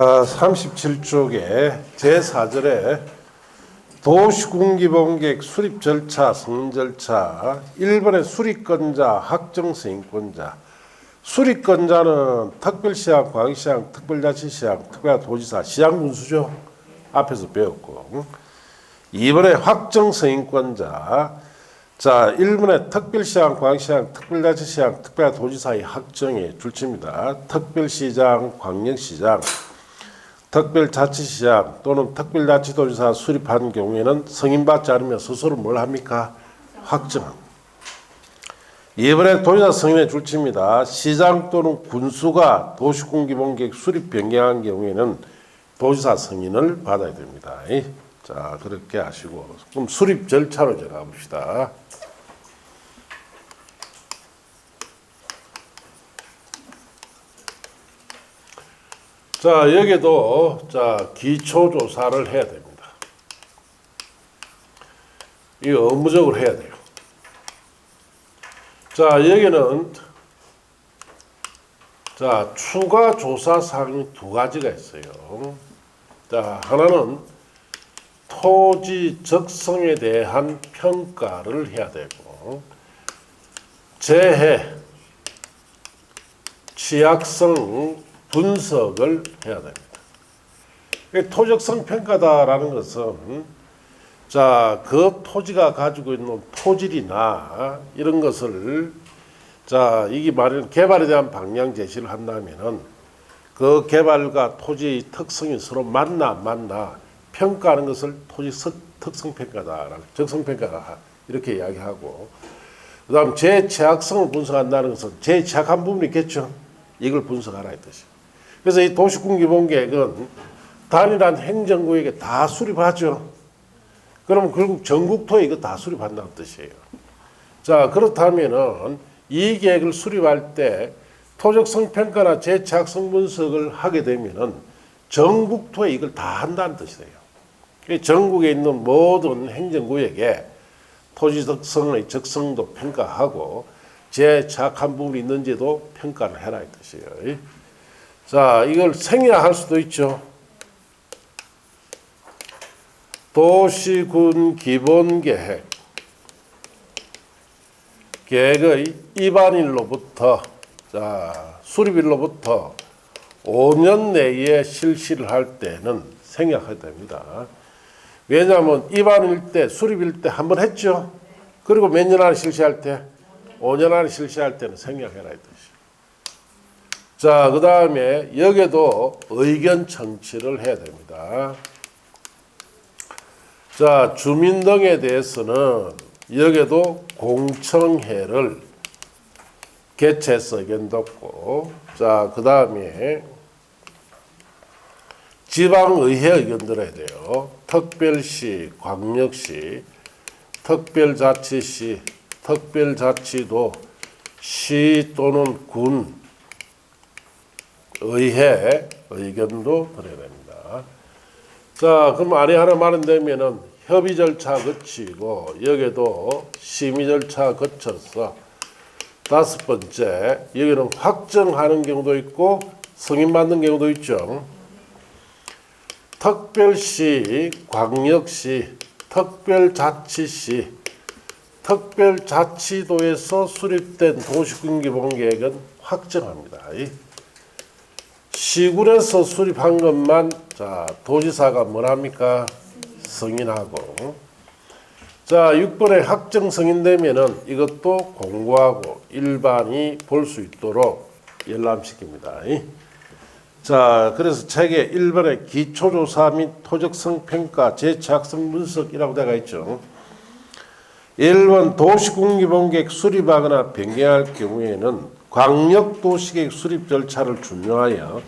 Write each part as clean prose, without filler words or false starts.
37쪽에 제4절에 도시군기본계획 수립 절차, 승인 절차 1번에 수립권자, 확정승인권자. 수립권자는 특별시장, 광역시장, 특별자치시장, 특별도지사, 시장군수죠. 앞에서 배웠고. 2번에 확정승인권자. 자, 1번에 특별시장, 광역시장, 특별자치시장, 특별도지사의 확정이 줄칩니다. 특별시장, 광역시장, 특별자치시장 또는 특별자치도지사 수립한 경우에는 승인받지 않으면 스스로 뭘 합니까? 확정합니다. 이번에 도지사 승인에 줄칩니다. 시장 또는 군수가 도시군기본계획 수립 변경한 경우에는 도지사 승인을 받아야 됩니다. 자, 그렇게 하시고 그럼 수립 절차로 들어가 봅시다. 자, 여기도 기초조사를 해야 됩니다. 이거 의무적으로 해야 돼요. 자, 여기는 추가 조사 사항이 두 가지가 있어요. 자, 하나는 토지 적성에 대한 평가를 해야 되고, 재해 취약성 분석을 해야 됩니다. 토적성 평가다라는 것은 그 토지가 가지고 있는 토질이나 이런 것을 이게 말하는 개발에 대한 방향 제시를 한다면은 그 개발과 토지의 특성이 서로 맞나 평가하는 것을 토지 특성 평가다라는 적성 평가다 이렇게 이야기하고, 그다음 재취약성을 분석한다는 것은 재취약한 부분이 있겠죠. 이걸 분석하라 이 뜻이에요. 그래서 이 도시군기본계획은 단일한 행정구역에 다 수립하죠. 그러면 결국 전국토에 이거 다 수립한다는 뜻이에요. 자, 그렇다면은 이 계획을 수립할 때 토적성 평가나 재취약성 분석을 하게 되면은 전국토에 이걸 다 한다는 뜻이에요. 전국에 있는 모든 행정구역에 토지 특성의 적성도 평가하고 재취약한 부분이 있는지도 평가를 해라 이 뜻이에요. 자, 이걸 생략할 수도 있죠. 도시군 기본계획 계획의 입안일로부터 수립일로부터 5년 내에 실시를 할 때는 생략해야 됩니다. 왜냐하면 입안일 때, 수립일 때 한 번 했죠. 그리고 몇 년 안에 실시할 때? 5년 안에 실시할 때는 생략해라 이 뜻이에요. 자, 그 다음에 여기도 의견 청취를 해야 됩니다. 자, 주민 등에 대해서는 여기도 공청회를 개최해서 의견 듣고, 자, 그 다음에 지방의회 의견 들어야 돼요. 특별시, 광역시, 특별자치시, 특별자치도, 시 또는 군, 의회 의견도 들어야 됩니다. 자, 그럼 안에 하나 마련되면은 협의 절차 거치고 여기도 심의 절차 거쳐서 다섯 번째 여기는 확정하는 경우도 있고 승인받는 경우도 있죠. 특별시, 광역시, 특별자치시, 특별자치도에서 수립된 도시군기본계획은 확정합니다. 시군에서 수립한 것만 도지사가 뭐랍니까? 승인하고. 자, 6번에 확정 승인되면은 이것도 공고하고 일반이 볼 수 있도록 열람시킵니다. 자, 그래서 책에 1번에 기초조사 및 토적성 평가 재취약성 분석이라고 되어 있죠. 1번 도시군기본계획 수립하거나 변경할 경우에는 광역도시계획 수립 절차를 준용하여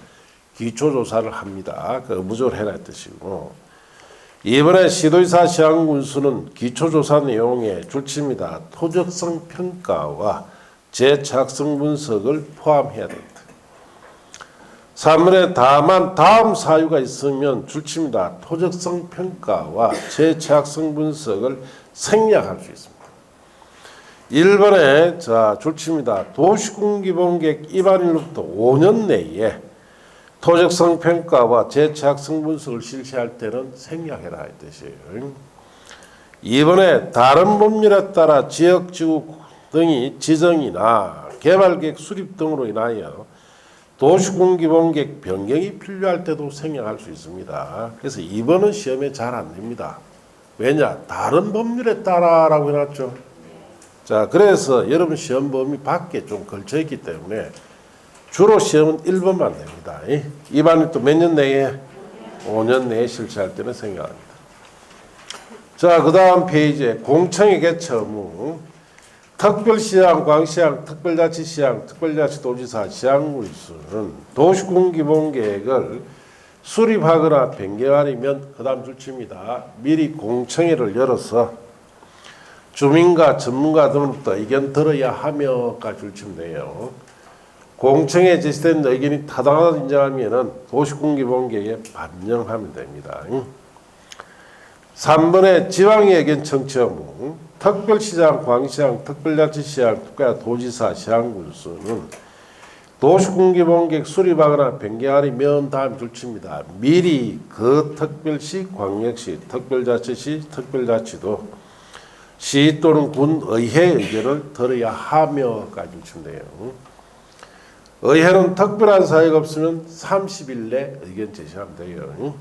기초조사를 합니다. 그 의무적으로 해라 뜻이고, 이번에 시도지사 시장군수는 기초조사 내용에 줄칩니다. 토적성 평가와 재취약성 분석을 포함해야 됩니다. 3번에 다만 다음 사유가 있으면 줄칩니다. 토적성 평가와 재취약성 분석을 생략할 수 있습니다. 1번에 줄칩니다. 도시군기본계획 입안일로부터 5년 내에 토적성 평가와 재취약성 분석을 실시할 때는 생략해라 이 뜻이에요. 이번에 다른 법률에 따라 지역지구 등이 지정이나 개발계획 수립 등으로 인하여 도시군기본계획 변경이 필요할 때도 생략할 수 있습니다. 그래서 2번은 시험에 잘 안 됩니다. 왜냐? 다른 법률에 따라라고 해놨죠. 자, 그래서 여러분 시험 범위 밖에 좀 걸쳐 있기 때문에 주로 시험은 1번만 됩니다. 이반이 또 몇 년 내에? 5년 내에 실시할 때는 생략합니다. 자, 그 다음 페이지에 공청회 개최 의무. 특별시장, 광시장, 특별자치시장, 특별자치도지사, 시장군수는 도시군기본계획을 수립하거나 변경하려면 그 다음 줄칩니다. 미리 공청회를 열어서 주민과 전문가 등으로부터 의견 들어야 하며까지 줄치면 돼요. 공청회에 제시된 의견이 타당하다 인정하면 도시군기본계획에 반영하면 됩니다. 3번에 지방의 의견 청취 의무. 특별시장, 광시장, 특별자치시장, 특별도지사, 시장군수는 도시군기본계획 수립하거나 변경하려면 다음 줄칩니다. 미리 그 특별시, 광역시, 특별자치시, 특별자치도 시 또는 군 의회 의견을 들어야 하며까지 줄치면 돼요. 의회는 특별한 사유가 없으면 30일 내 의견 제시하면 돼요.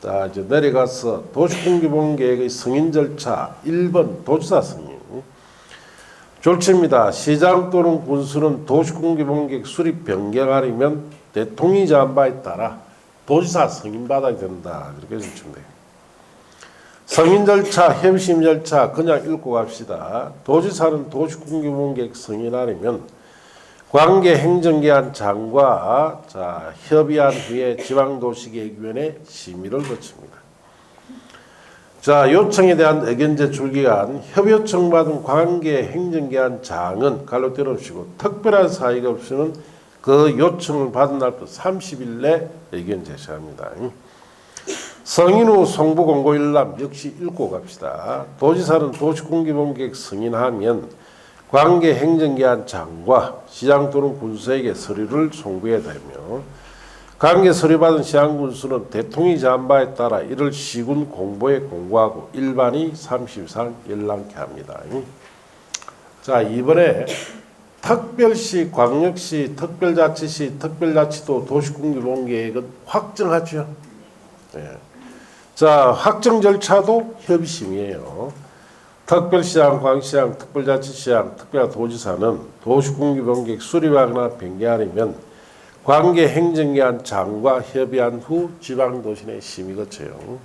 자, 이제 내려가서 도시군기본계획의 승인 절차 1번 도지사 승인. 졸치입니다. 시장 또는 군수는 도시군기본계획 수립 변경하려면 대통령이 정한 바에 따라 도지사 승인받아야 된다. 그렇게 졸치면 돼요. 승인 절차, 협심 절차 그냥 읽고 갑시다. 도지사는 도시군기본계획 승인하려면 관계 행정기관장과 협의한 후에 지방도시계획위원회 심의를 거칩니다. 자, 요청에 대한 의견 제출 기간, 협의 요청 받은 관계 행정기관장은 갈로 때려주시고 특별한 사유가 없으면 그 요청을 받은 날부터 30일 내 의견 제시합니다. 승인 후 송부 공고 일람 역시 읽고 갑시다. 도지사는 도시군기본계획 승인하면 관계 행정기관장과 시장 또는 군수에게 서류를 송부해야 되며 관계 서류 받은 시장 군수는 대통령이 정한 바에 따라 이를 시군 공보에 공고하고 일반이 30일 열람케 합니다. 자, 이번에 특별시, 광역시, 특별자치시, 특별자치도 도시군기본계획은 확정하죠. 네. 자, 확정 절차도 협의심이에요. 특별시장, 광시장, 특별자치시장, 특별도지사는 도시군기본계획 수립하거나 변경하려면 관계 행정기관장과 협의한 후 지방도시내 심의 거쳐요.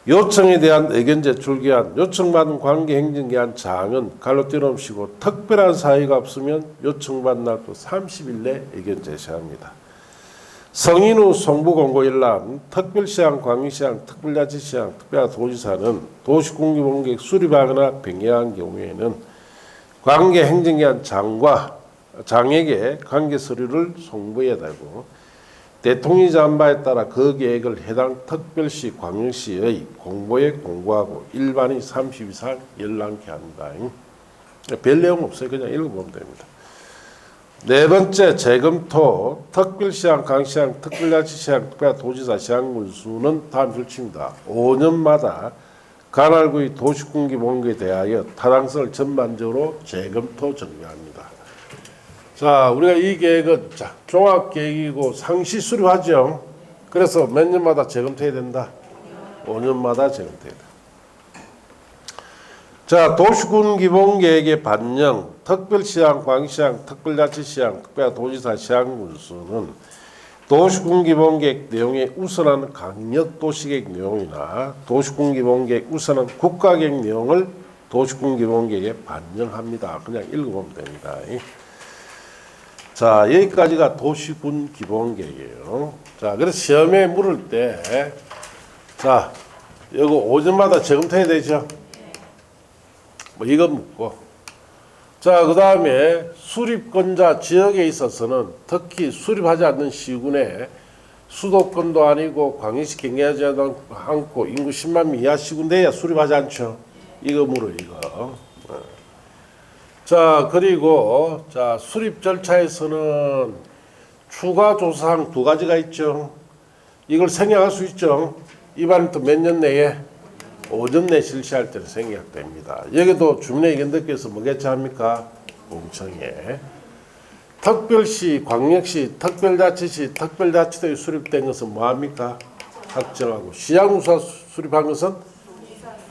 요청에 대한 의견 제출 기한, 요청받은 관계 행정기관장은 갈로 띄워놓으시고 특별한 사유가 없으면 요청받은 날부터 30일 내 의견 제시합니다. 승인 후 송부 공고 일람, 특별시장, 광역시장, 특별자치시장, 특별도지사는 도시군기본계획 수립하거나 변경한 경우에는 관계 행정기관장과 장에게 관계 서류를 송부해야 되고 대통령이 정한 바에 따라 그 계획을 해당 특별시, 광역시의 공보에 공고하고 일반이 30일 이상 열람케 합니다. 별 내용 없어요. 그냥 읽어보면 됩니다. 네 번째, 재검토. 특별시장, 광시장, 특별자치시장, 특별도지사, 시장군수는 다음 줄칩니다. 5년마다 관할구의 도시군기본계에 대하여 타당성을 전반적으로 재검토 정리합니다. 자, 우리가 이 계획은 종합계획이고 상시 수립하죠. 그래서 몇 년마다 재검토해야 된다. 5년마다 재검토해야 된다. 자, 도시군기본계획의 반영, 특별시장, 광시장, 특별자치시장, 특별도지사, 시장군수는 도시군기본계획 내용에 우선한 강력도시계획 내용이나 도시군기본계획 우선한 국가계획 내용을 도시군기본계획에 반영합니다. 그냥 읽어보면 됩니다. 자, 여기까지가 도시군기본계획이에요. 자, 그래서 시험에 물을 때, 자, 이거 5년마다 재검토해야 되죠. 뭐 이거 묻고, 자, 그 다음에 수립권자 지역에 있어서는 특히 수립하지 않는 시군에 수도권도 아니고 광역시 경계하지 않고 인구 10만 명 이하 시군 돼야 수립하지 않죠. 이거 물어 이거. 자, 그리고 자, 수립 절차에서는 추가 조사사항 두 가지가 있죠. 이걸 생략할 수 있죠. 이번부터 몇 년 내에 5년 내 실시할 때는 생략됩니다. 여기도 주민의 의견 듣기 위해서 뭐 개최합니까? 공청회. 특별시, 광역시, 특별자치시, 특별자치도에 수립된 것은 뭐합니까? 확정하고 시장우사 수립한 것은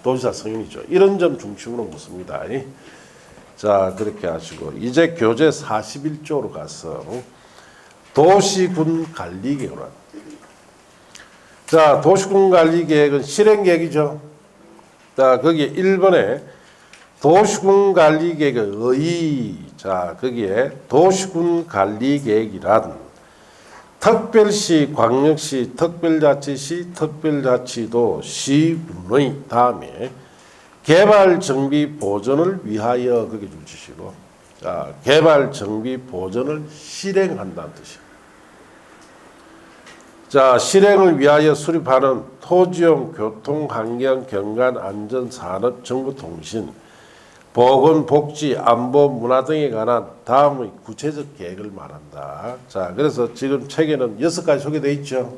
도지사 승인이죠. 이런 점 중심으로 묻습니다. 자, 그렇게 하시고 이제 교재 41조로 가서 도시군 관리계획으로. 자, 도시군 관리계획은 실행계획이죠. 자, 거기에 1번에 도시군 관리계획의 의의. 자, 거기에 도시군 관리계획이란 특별시, 광역시, 특별자치시, 특별자치도, 시군의 다음에 개발, 정비, 보전을 위하여 거기 주시고, 자, 개발, 정비, 보전을 실행한다는 뜻이에요. 자, 실행을 위하여 수립하는 토지용, 교통, 환경, 경관, 안전, 산업, 정보, 통신, 보건, 복지, 안보, 문화 등에 관한 다음의 구체적 계획을 말한다. 자, 그래서 지금 책에는 6가지 소개되어 있죠.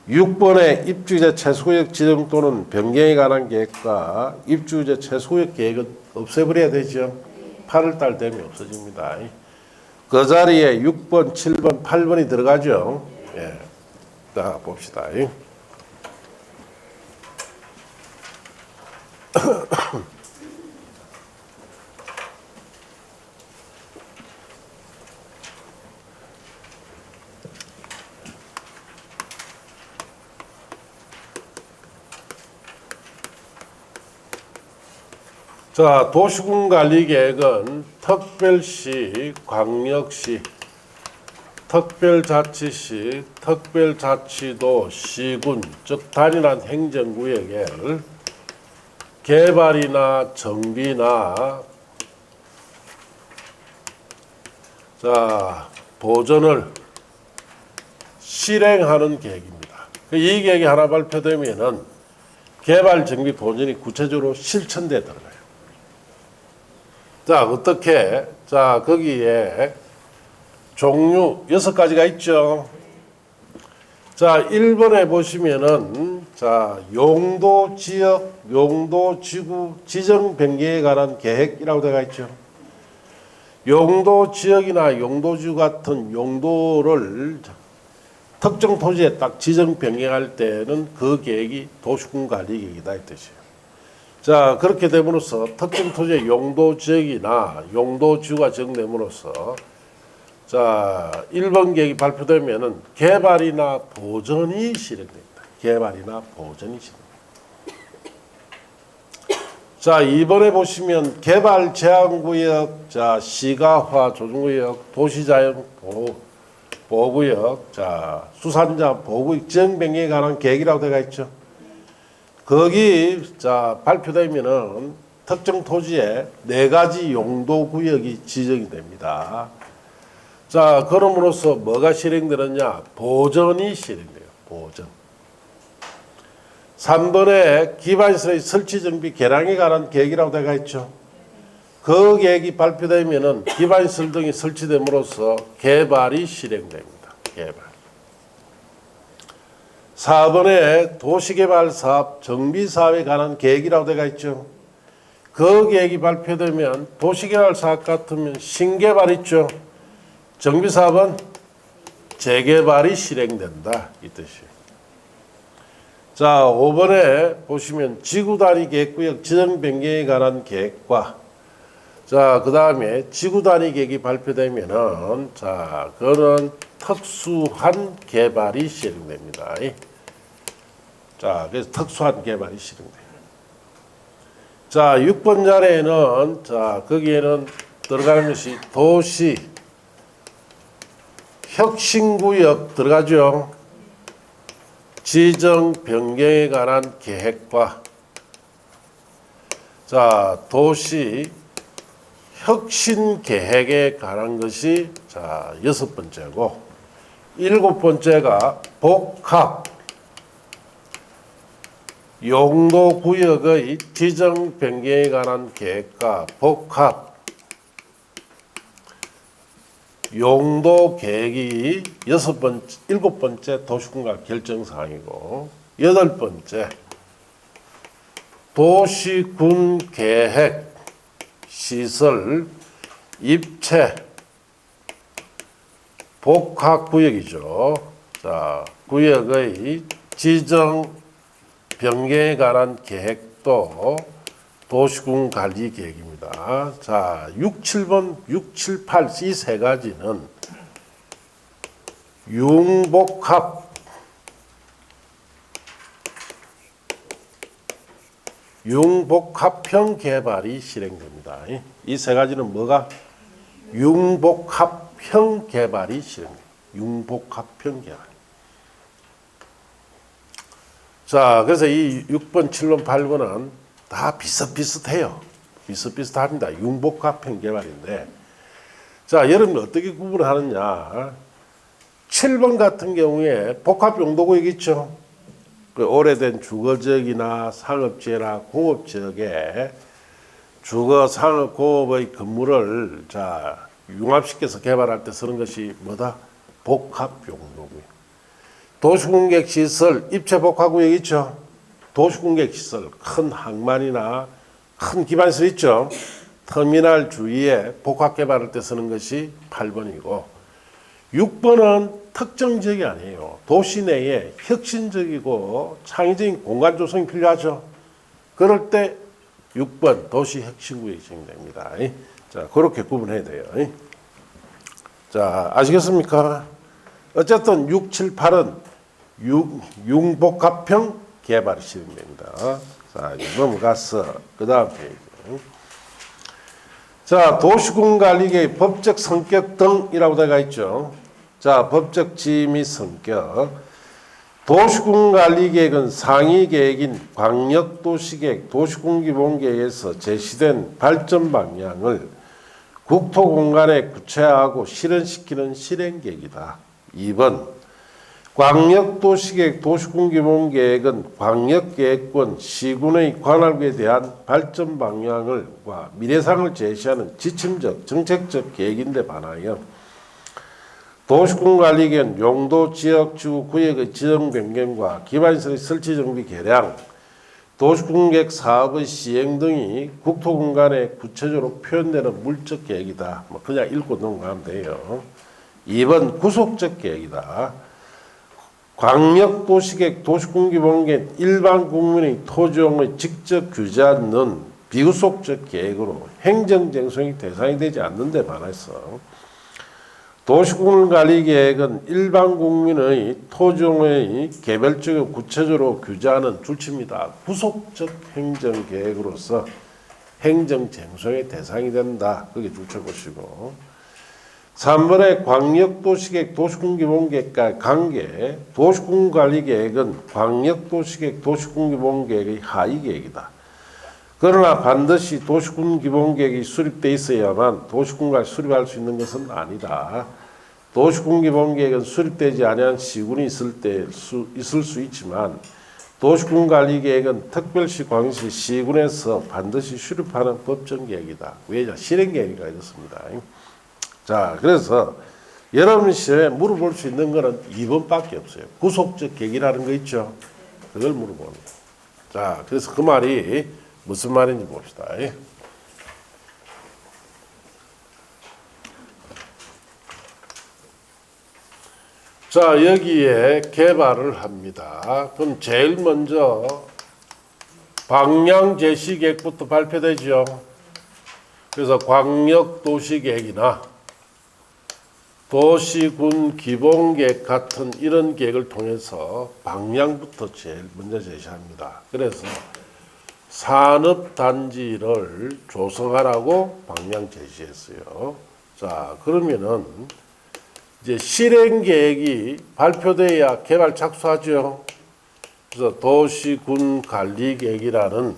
6번에 입주자 최소구역 지정 또는 변경에 관한 계획과 입주자 최소구역 계획은 없애버려야 되죠. 8월달 되면 없어집니다. 그 자리에 6번, 7번, 8번이 들어가죠. 예. 자, 봅시다. 자, 도시군 관리 계획은 특별시, 광역시, 특별자치시, 특별자치도, 시군, 즉 단일한 행정구역에 개발이나 정비나 자, 보전을 실행하는 계획입니다. 이 계획이 하나 발표되면은 개발, 정비, 보전이 구체적으로 실천돼 들어가요. 자, 어떻게? 자, 거기에 종류 6가지가 있죠. 자, 1번에 보시면은 자, 용도 지역, 용도 지구 지정 변경에 관한 계획이라고 되어 있죠. 용도 지역이나 용도 지구 같은 용도를 특정 토지에 딱 지정 변경할 때는 그 계획이 도시군 관리 계획이다 이 뜻이에요. 자, 그렇게 됨으로써 특정 토지의 용도 지역이나 용도 지구가 정됨으로써 자, 1번 계획이 발표되면은 개발이나 보전이 실행됩니다. 개발이나 보전이 실행됩니다. 자, 2번에 보시면 개발 제한구역, 자, 시가화 조정구역, 도시자연 보호구역, 자, 수산자 보호구역 지정 변경에 관한 계획이라고 되어 있죠. 거기 자 발표되면은 특정 토지에 4가지 용도 구역이 지정이 됩니다. 자, 그럼으로써 뭐가 실행되느냐? 보전이 실행돼요. 보전. 3번에 기반시설의 설치 정비 개량에 관한 계획이라고 되어 있죠. 그 계획이 발표되면은 기반시설 등이 설치됨으로써 개발이 실행됩니다. 개발. 4번에 도시개발사업 정비사업에 관한 계획이라고 되어 있죠. 그 계획이 발표되면 도시개발사업 같으면 신개발 있죠. 정비사업은 재개발이 실행된다 이 뜻이에요. 자, 5번에 보시면 지구단위 계획구역 지정 변경에 관한 계획과 자, 그 다음에 지구단위 계획이 발표되면은 자, 그거는 특수한 개발이 실행됩니다. 자, 그래서 특수한 개발이 실행돼요. 자, 6번 자리에는 자, 거기에는 들어가는 것이 도시 혁신구역 들어가죠. 지정 변경에 관한 계획과 자, 도시 혁신 계획에 관한 것이 자, 6번째고 7번째가 복합 용도 구역의 지정 변경에 관한 계획과 복합 용도 계획이 일곱 번째 도시군가 결정 사항이고, 여덟 번째 도시군 계획 시설 입체 복합구역이죠. 자, 구역의 지정 변경에 관한 계획도 도시군 관리 계획입니다. 자, 6, 7번, 6, 7, 8 이 세 가지는 융복합형 개발이 실행됩니다. 이 세 가지는 뭐가? 융복합형 개발이 실행됩니다. 융복합형 개발. 자, 그래서 이 6번, 7번, 8번은 다 비슷비슷해요. 비슷비슷합니다. 융복합형 개발인데, 자, 여러분 어떻게 구분하느냐? 7번 같은 경우에 복합용도구역 있죠. 그 오래된 주거지역이나 상업지역이나 공업지역에 주거, 상업, 공업의 건물을 자 융합시켜서 개발할 때 쓰는 것이 뭐다? 복합용도구역. 도시공객 시설 입체 복합구역 있죠. 도시공객 시설 큰 항만이나 큰 기반시설 있죠. 터미널 주위에 복합 개발할 때 쓰는 것이 8번이고, 6번은 특정 지역이 아니에요. 도시 내에 혁신적이고 창의적인 공간 조성이 필요하죠. 그럴 때 6번 도시 혁신구역이 진행됩니다. 자, 그렇게 구분해야 돼요. 자, 아시겠습니까? 어쨌든 6, 7, 8은 융복합형 개발이 진행됩니다. 자, 넘어가서 그 다음 페이지. 자, 도시군관리계획 법적 성격 등이라고 되어 있죠. 자, 법적 지위 및 성격. 도시군관리계획은 상위계획인 광역도시계획, 도시군기본계획에서 제시된 발전 방향을 국토공간에 구체화하고 실현시키는 실행계획이다. 2번, 광역도시계획, 도시군기본계획은 광역계획권, 시군의 관할구에 대한 발전 방향과 미래상을 제시하는 지침적, 정책적 계획인데 반하여 도시군관리계획은 용도, 지역, 주, 구역의 지정 변경과 기반시설의 설치, 정비, 개량, 도시군계획 사업의 시행 등이 국토공간에 구체적으로 표현되는 물적 계획이다. 뭐 그냥 읽고 넘어가면 돼요. 2번 구속적 계획이다. 광역도시계획, 도시군기본계획 일반 국민의 토지용의 직접 규제하는 비구속적 계획으로 행정쟁송이 대상이 되지 않는 데 반해서 도시군관리계획은 일반 국민의 토지용의 개별적으로 구체적으로 규제하는 줄치입니다. 구속적 행정계획으로서 행정쟁송의 대상이 된다. 그게 줄쳐보시고, 3번의 광역도시계획, 도시군기본계획과의 관계. 도시군관리계획은 광역도시계획, 도시군기본계획의 하위계획이다. 그러나 반드시 도시군기본계획이 수립되어 있어야만 도시군까지 수립할 수 있는 것은 아니다. 도시군기본계획은 수립되지 아니한 시군이 있을 수 있지만 도시군관리계획은 특별시, 광역시, 시군에서 반드시 수립하는 법정계획이다. 왜냐? 실행계획이가 이렇습니다. 자, 그래서 여러분 시험에 물어볼 수 있는 거는 2번밖에 없어요. 구속적 계획이라는 거 있죠. 그걸 물어봅니다. 자, 그래서 그 말이 무슨 말인지 봅시다. 자, 여기에 개발을 합니다. 그럼 제일 먼저 방향 제시 계획부터 발표되죠. 그래서 광역도시계획이나 도시군 기본계획 같은 이런 계획을 통해서 방향부터 제일 먼저 제시합니다. 그래서 산업단지를 조성하라고 방향 제시했어요. 자, 그러면은 이제 실행계획이 발표돼야 개발 착수하죠. 그래서 도시군관리계획이라는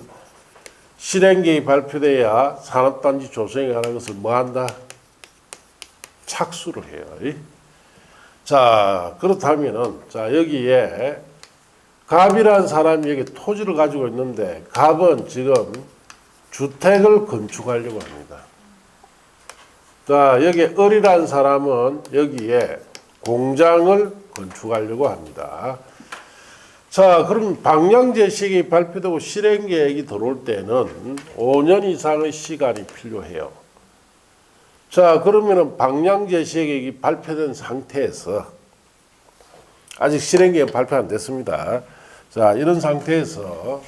실행계획이 발표돼야 산업단지 조성에 관한 것을 뭐 한다? 착수를 해요. 자, 그렇다면은, 자, 여기에 갑이라는 사람이 여기 토지를 가지고 있는데, 갑은 지금 주택을 건축하려고 합니다. 자, 여기 을이라는 사람은 여기에 공장을 건축하려고 합니다. 자, 그럼 방향제식이 발표되고 실행계획이 들어올 때는 5년 이상의 시간이 필요해요. 자, 그러면은 방향제식이 발표된 상태에서 아직 실행계획 발표 안 됐습니다. 자, 이런 상태에서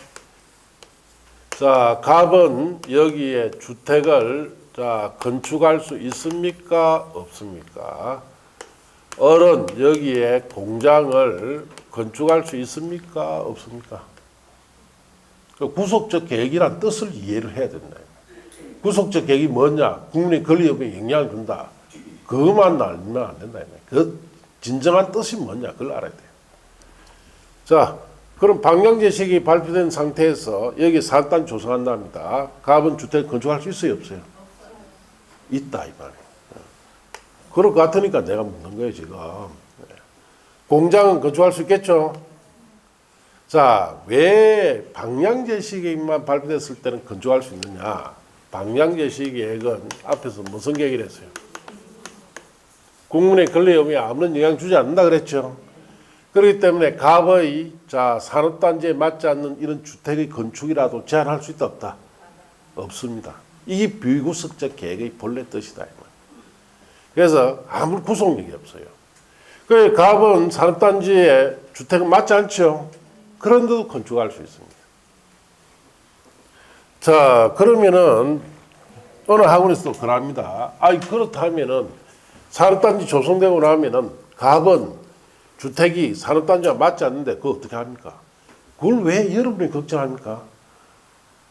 자, 갑은 여기에 주택을 자, 건축할 수 있습니까? 없습니까? 을은 여기에 공장을 건축할 수 있습니까? 없습니까? 구속적 계획이란 뜻을 이해를 해야 된다. 구속적 계획이 뭐냐? 국민의 권리협에 영향을 준다. 그것만 알면 안 된다. 그 진정한 뜻이 뭐냐? 그걸 알아야 돼요. 자, 그럼 방향제식이 발표된 상태에서 여기 산단 조성한답니다. 갑은 주택 건축할 수 있어요? 없어요? 있다 이 말이에요. 그럴 것 같으니까 내가 묻는 거예요 지금. 공장은 건축할 수 있겠죠? 자, 왜 방향제식만 발표됐을 때는 건축할 수 있느냐? 방향제식 계획은 앞에서 무슨 계획을 했어요? 국민의 권리 의무에 아무런 영향 주지 않는다 그랬죠? 그렇기 때문에 갑의 자, 산업단지에 맞지 않는 이런 주택의 건축이라도 제한할 수 있다 없다? 없습니다. 이게 비구속적 계획의 본래 뜻이다. 그래서 아무 구속력이 없어요. 그 갑은 산업단지에 주택은 맞지 않죠? 그런데도 건축할 수 있습니다. 자, 그러면은 어느 학원에서도 그럽니다. 그렇다면은 산업단지 조성되고 나면은 갑은 주택이 산업단지와 맞지 않는데 그거 어떻게 합니까? 그걸 왜 여러분이 걱정합니까?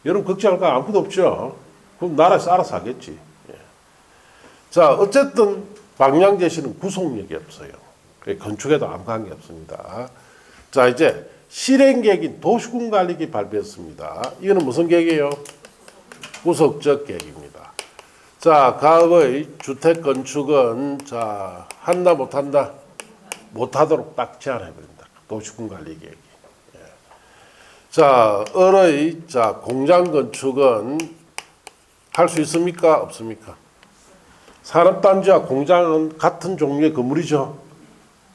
여러분 걱정할 거 아무것도 없죠? 그럼 나라에서 알아서 하겠지. 자, 어쨌든 방향제시는 구속력이 없어요. 건축에도 아무 관계 없습니다. 자, 이제 실행계획인 도시군관리계획이 발표했습니다. 이거는 무슨 계획이에요? 구속적 계획입니다. 자, 갑의 주택 건축은 자, 한다 못한다? 못하도록 딱 제한해버립니다. 도시군관리계획이. 자, 을의 자, 공장 건축은 할 수 있습니까? 없습니까? 산업단지와 공장은 같은 종류의 건물이죠.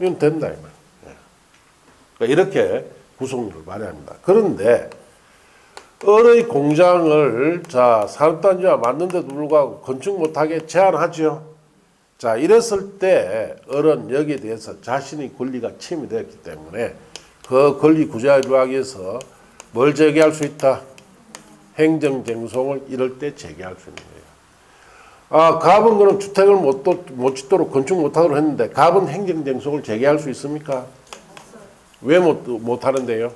이건 된다. 이 말이에요. 그러니까 이렇게 구속력을 발휘합니다. 그런데 을의 공장을 자, 산업단지와 맞는데도 불구하고 건축 못하게 제한하죠. 자, 이랬을 때 을은 여기에 대해서 자신의 권리가 침해 되었기 때문에 그 권리 구제하기 위해서 뭘 제기할 수 있다? 행정쟁송을 이럴 때 제기할 수 있는 거예요. 갑은 그럼 주택을 못 짓도록 건축 못하도록 했는데 갑은 행정쟁송을 제기할 수 있습니까? 왜 못하는데요?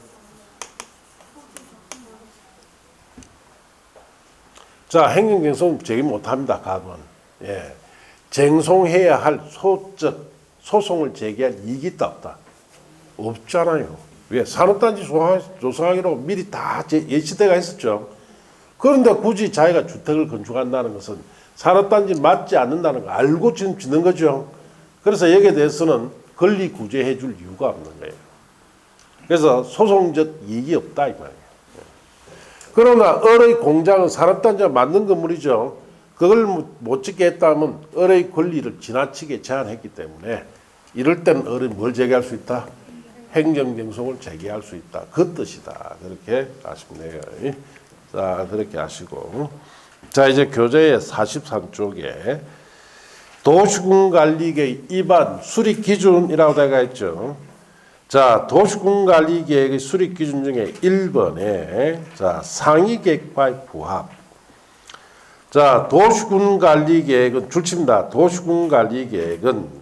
자, 행정쟁송 제기 못합니다. 갑은. 예. 쟁송해야 할 소송을 제기할 이익이 있다 없다? 없잖아요. 왜? 산업단지 조성하기로 미리 다 예시대가 있었죠. 그런데 굳이 자기가 주택을 건축한다는 것은 산업단지 맞지 않는다는 거 알고 지금 짓는 거죠. 그래서 여기에 대해서는 권리 구제해 줄 이유가 없는 거예요. 그래서 소송적 이익이 없다 이 말이에요. 그러나 을의 공장은 산업단지와 맞는 건물이죠. 그걸 못 짓게 했다면 을의 권리를 지나치게 제한했기 때문에 이럴 때는 을이 뭘 제기할 수 있다? 행정쟁송을 제기할 수 있다. 그 뜻이다. 그렇게 아시면 돼요. 자, 그렇게 하시고. 자, 이제 교재의 43쪽에 도시군관리계획 위반 수립기준이라고 되어 있죠. 자, 도시군관리계획의 수립기준 중에 1번에 자, 상위계획과의 부합. 자, 도시군관리계획은 줄칩니다. 도시군관리계획은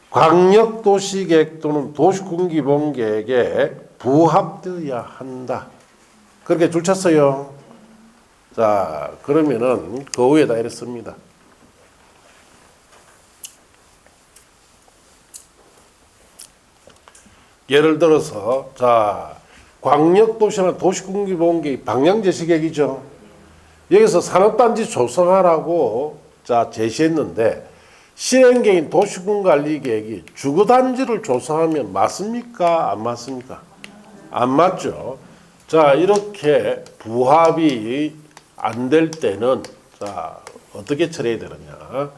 광역도시계획 또는 도시군기본계획에 부합되어야 한다. 그렇게 줄쳤어요. 자, 그러면은 그 위에다 이렇게 씁니다. 예를 들어서 자, 광역도시나 도시군기본계획 방향제시계획이죠. 여기서 산업단지 조성하라고 자, 제시했는데 실행계획인 도시군관리계획이 주거단지를 조성하면 맞습니까? 안 맞습니까? 안 맞죠. 자, 이렇게 부합이 안 될 때는 자, 어떻게 처리해야 되느냐?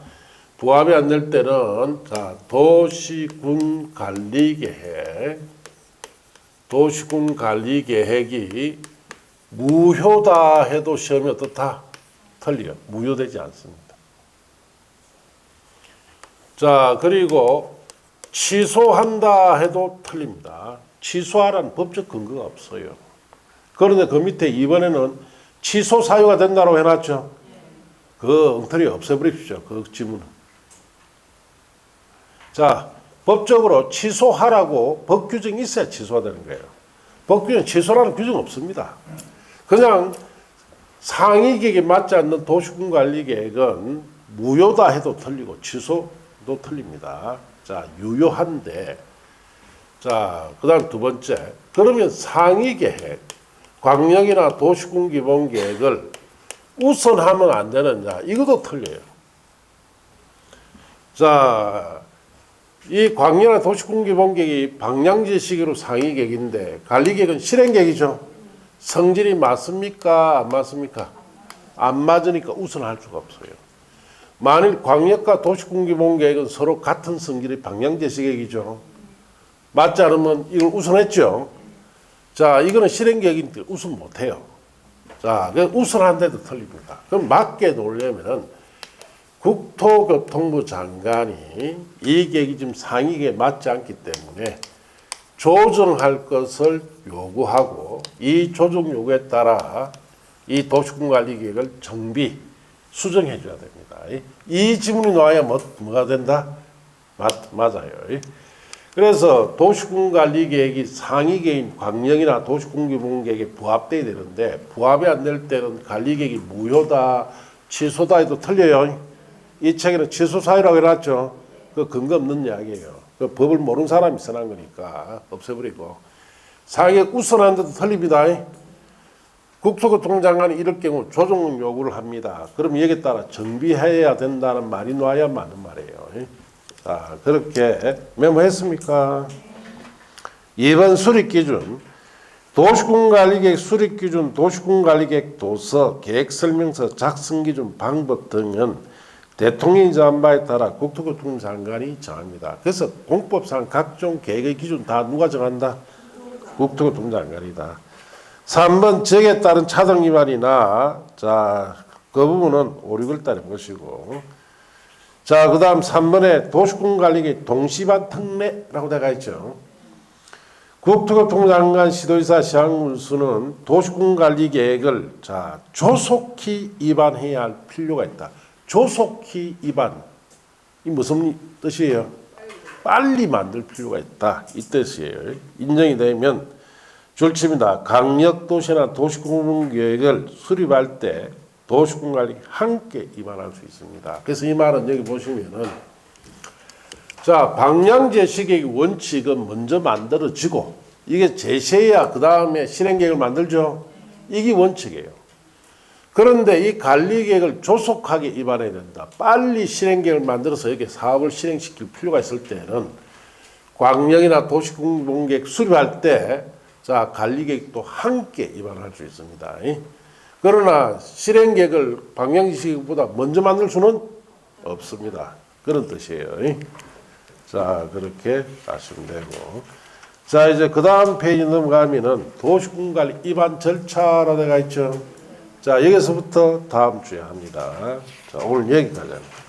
부합이 안 될 때는 자 도시군 관리계획, 도시군 관리계획이 무효다 해도 시험이 어떻다? 틀려. 무효되지 않습니다. 자, 그리고 취소한다 해도 틀립니다. 취소하라는 법적 근거가 없어요. 그런데 그 밑에 이번에는 취소 사유가 된다고 해놨죠. 그 엉터리 없애버립시오. 그 지문은. 자, 법적으로 취소하라고 법 규정이 있어야 취소가 되는 거예요. 법 규정 취소라는 규정 없습니다. 그냥 상위계획에 맞지 않는 도시군 관리 계획은 무효다 해도 틀리고 취소도 틀립니다. 자, 유효한데, 자, 그 다음 두 번째. 그러면 상위계획, 광역이나 도시군 기본 계획을 우선하면 안 되느냐? 이것도 틀려요. 자, 이 광역이나 도시군 기본 계획이 방향제 시기로 상위계획인데 관리계획은 실행계획이죠. 성질이 맞습니까? 안 맞습니까? 안 맞으니까 우선할 수가 없어요. 만일 광역과 도시군 기본 계획은 서로 같은 성질의 방향제 시계획이죠. 맞지 않으면 이걸 우선했죠. 자, 이거는 실행계획인데 우선 못해요. 자, 우선한데도 틀립니다. 그럼 맞게 놓으려면은 국토교통부 장관이 이 계획이 지금 상위계획에 맞지 않기 때문에 조정할 것을 요구하고 이 조정 요구에 따라 이 도시군 관리 계획을 정비, 수정해 줘야 됩니다. 이 지문이 나와야 뭐가 된다? 맞아요. 그래서 도시군 관리 계획이 상위 계획인 광역이나 도시군 기본 계획에 부합돼야 되는데 부합이 안 될 때는 관리 계획이 무효다, 취소다 해도 틀려요. 이 책에는 취소 사유라고 해놨죠. 그 근거 없는 이야기예요. 그 법을 모르는 사람이 써난 거니까 없애버리고. 상위에 우선하는데도 틀립니다. 국토교통부 장관이 이럴 경우 조정 요구를 합니다. 그럼 여기에 따라 정비해야 된다는 말이 나와야 맞는 말이에요. 자, 그렇게 메모했습니까? 2번 수립기준. 도시군관리계획 수립기준, 도시군관리계획 도서, 계획설명서, 작성기준, 방법 등은 대통령이 정한 바에 따라 국토교통부 장관이 정합니다. 그래서 공법상 각종 계획의 기준 다 누가 정한다? 국토교통부 장관이다. 3번 적에 따른 차등 위반이나 자, 그 부분은 5, 6월 달에 보시고 자, 그 다음 3번에 도시군관리계획 동시반 특례라고 되어 있죠. 국토교통부 장관 시도지사 시행군수는 도시군관리계획을 자, 조속히 위반해야 할 필요가 있다. 조속히 위반. 이 무슨 뜻이에요? 빨리 만들 필요가 있다. 이 뜻이에요. 인정이 되면 줄칩니다. 강력도시나 도시군계획을 수립할 때 도시군관리 함께 위반할 수 있습니다. 그래서 이 말은 여기 보시면은 자, 방향제시계획의 원칙은 먼저 만들어지고 이게 제시해야 그 다음에 실행계획을 만들죠. 이게 원칙이에요. 그런데 이 관리계획을 조속하게 위반해야 된다. 빨리 실행계획을 만들어서 여기 사업을 실행시킬 필요가 있을 때는 광역이나 도시군계획 수립할 때 자, 관리계획도 함께 위반할 수 있습니다. 그러나 실행계획을 방향지시계획보다 먼저 만들 수는 없습니다. 그런 뜻이에요. 자, 그렇게 아시면 되고. 자, 이제 그 다음 페이지 넘어가면은 도시군관리 위반 절차라고 되어 있죠. 자, 여기서부터 다음 주에 합니다. 자, 오늘 여기까지 합니다.